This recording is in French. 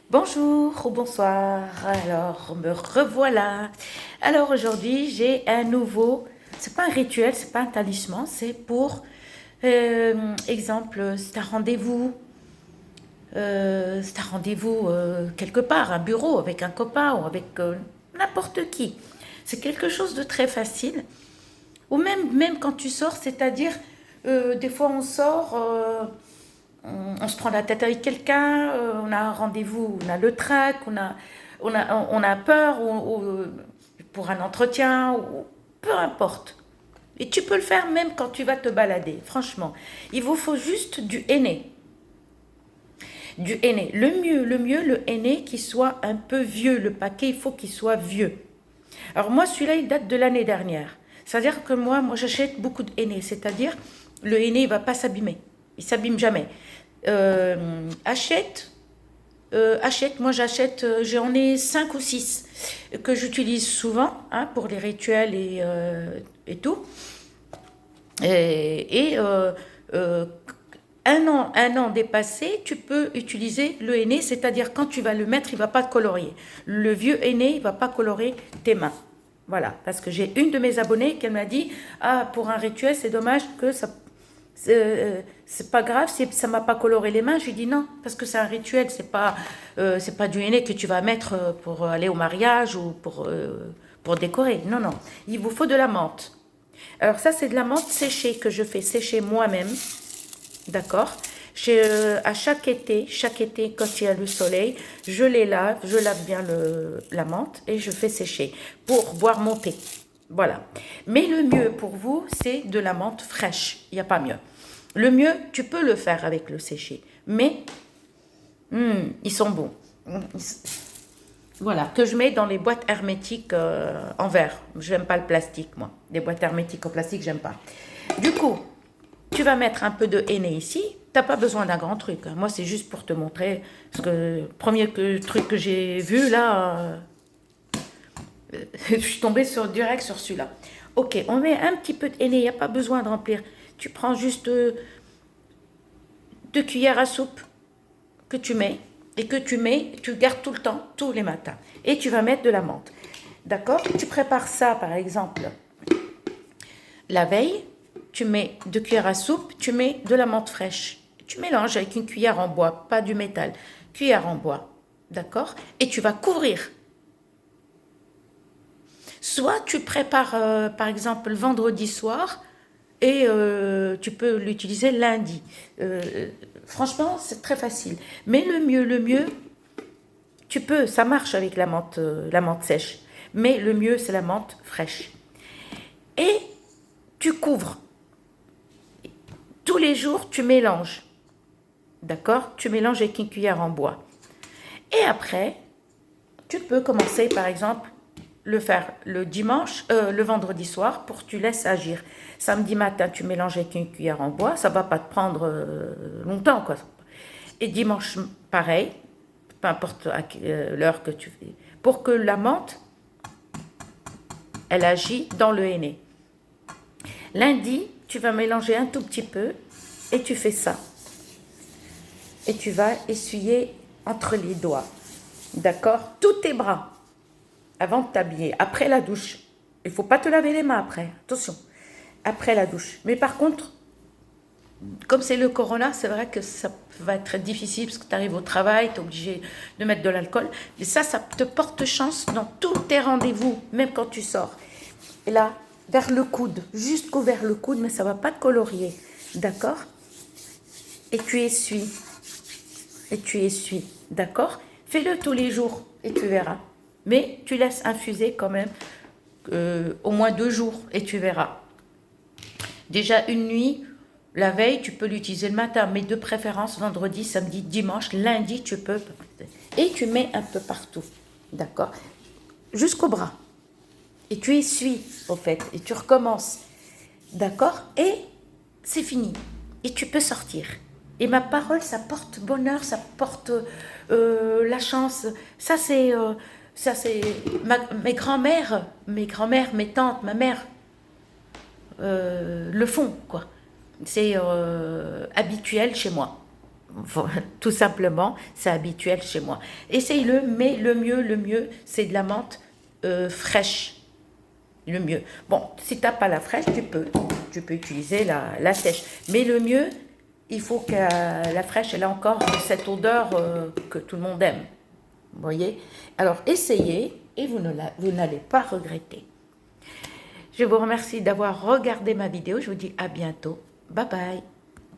Bonjour ou bonsoir, alors me revoilà. Alors aujourd'hui j'ai un nouveau, c'est pas un rituel, c'est pas un talisman, c'est pour, exemple, c'est un rendez-vous quelque part, un bureau avec un copain ou avec n'importe qui. C'est quelque chose de très facile. Ou même quand tu sors, c'est-à-dire, des fois on sort, on se prend la tête avec quelqu'un, on a un rendez-vous, on a le trac, on a peur pour un entretien, ou peu importe. Et tu peux le faire même quand tu vas te balader, franchement. Il vous faut juste du henné. Du henné. Le mieux, le henné qui soit un peu vieux. Le paquet, il faut qu'il soit vieux. Alors moi, celui-là, il date de l'année dernière. C'est-à-dire que moi j'achète beaucoup de henné. C'est-à-dire, le henné, il ne va pas s'abîmer. Il ne s'abîme jamais. Achète, moi j'achète, j'en ai 5 ou 6 que j'utilise souvent, hein, pour les rituels et tout. Et un an dépassé, tu peux utiliser le henné, c'est-à-dire quand tu vas le mettre, il ne va pas te colorier. Le vieux henné, il ne va pas colorer tes mains. Voilà, parce que j'ai une de mes abonnées qui m'a dit, ah, pour un rituel, c'est dommage que ça, c'est pas grave si ça m'a pas coloré les mains. Je lui dis non, parce que c'est un rituel, c'est pas du henné que tu vas mettre pour aller au mariage ou pour décorer. Non, non, il vous faut de la menthe. Alors ça, c'est de la menthe séchée que je fais sécher moi-même, d'accord. À chaque été, quand il y a le soleil, je lave bien la menthe et je fais sécher pour boire mon thé. Voilà. Mais le mieux pour vous, c'est de la menthe fraîche. Il n'y a pas mieux. Le mieux, tu peux le faire avec le séché. Mais ils sont bons. Voilà, que je mets dans les boîtes hermétiques en verre. Je n'aime pas le plastique, moi. Les boîtes hermétiques en plastique, j'aime pas. Du coup, tu vas mettre un peu de henné ici. T'as pas besoin d'un grand truc, hein. Moi, c'est juste pour te montrer. Parce que le premier truc que j'ai vu, là, je suis tombée direct sur celui-là. Ok, on met un petit peu de henné. Il n'y a pas besoin de remplir. Tu prends juste 2 cuillères à soupe que tu mets et que tu gardes tout le temps, tous les matins. Et tu vas mettre de la menthe. D'accord. Tu prépares ça, par exemple, la veille. Tu mets 2 cuillères à soupe, tu mets de la menthe fraîche. Tu mélanges avec une cuillère en bois, pas du métal. Cuillère en bois. D'accord. Et tu vas couvrir. Soit tu prépares, par exemple, le vendredi soir et tu peux l'utiliser lundi. Franchement, c'est très facile. Mais le mieux, ça marche avec la menthe sèche. Mais le mieux, c'est la menthe fraîche. Et tu couvres. Tous les jours, tu mélanges. D'accord. Tu mélanges avec une cuillère en bois. Et après, tu peux commencer, par exemple, le faire le vendredi soir pour que tu laisses agir. Samedi matin, tu mélanges avec une cuillère en bois, ça va pas te prendre longtemps, quoi. Et dimanche, pareil, peu importe l'heure que tu fais, pour que la menthe, elle agit dans le henné. Lundi, tu vas mélanger un tout petit peu et tu fais ça. Et tu vas essuyer entre les doigts, d'accord, tous tes bras, avant de t'habiller, après la douche. Il ne faut pas te laver les mains après, attention, après la douche. Mais par contre, comme c'est le corona, c'est vrai que ça va être difficile parce que tu arrives au travail, tu es obligé de mettre de l'alcool. Mais ça te porte chance dans tous tes rendez-vous, même quand tu sors. Et là, vers le coude, jusqu'au vers le coude, mais ça ne va pas te colorier, d'accord. Et tu essuies, d'accord. Fais-le tous les jours et tu verras. Mais tu laisses infuser quand même au moins 2 jours et tu verras. Déjà une nuit, la veille, tu peux l'utiliser le matin, mais de préférence vendredi, samedi, dimanche, lundi, tu peux. Et tu mets un peu partout, d'accord, jusqu'au bras. Et tu essuies, au fait, et tu recommences, d'accord. Et c'est fini. Et tu peux sortir. Et ma parole, ça porte bonheur, ça porte la chance. Ça c'est mes grands-mères, mes tantes, ma mère le font, quoi. C'est habituel chez moi. Tout simplement, c'est habituel chez moi. Essaye-le, mais le mieux, c'est de la menthe fraîche. Le mieux. Bon, si tu n'as pas la fraîche, tu peux utiliser la sèche. Mais le mieux, il faut que la fraîche, elle a encore cette odeur que tout le monde aime. Vous voyez? Alors, essayez et vous n'allez pas regretter. Je vous remercie d'avoir regardé ma vidéo. Je vous dis à bientôt. Bye bye.